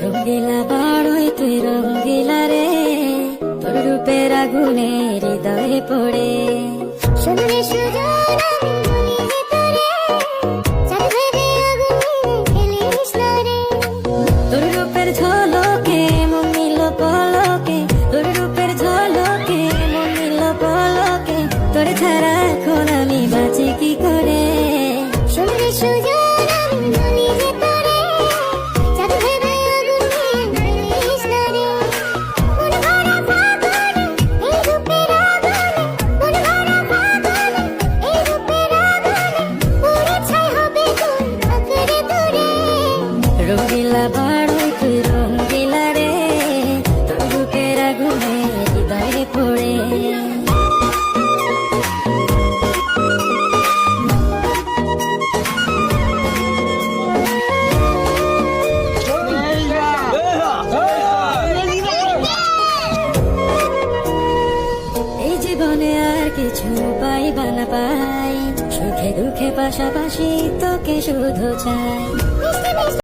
রঙ্গিলা বাড়ই তুই রঙ্গিলা রে, তোর রূপের আগুনে হৃদয়ে পড়ে। শুনরে সুজন আমি বলি যে তোরে, চাঁদ ভেবে আগুনে খেলিস না রে। তোর রূপের ঝলকে মন নিল পলকে, তোর রূপের ঝলকে মন নিল পলকে, তোর ছাড়া এখন আমি বাঁচি কি করে। শুনরে সুজন আমি বলি যে তোরে, চাঁদ ভেবে আগুনে খেলিস না রে। মন ভরা ফাগুনে এই রূপের আগুনে, মন ভরা ফাগুনে এই রূপের আগুনে, পুড়ে ছাই হবে কোন আঁকড়ে তোরে। রঙ্গিলা বাড়ই তুই রঙ্গিলা রে, তোর রূপের আগুনে হৃদয়ে পড়ে। এই জীবনে আর কিছু পাইবা না পাই, সুখে দুঃখে পাশাপাশি তোকে শুধু চাই। মিষ্টি মিষ্টি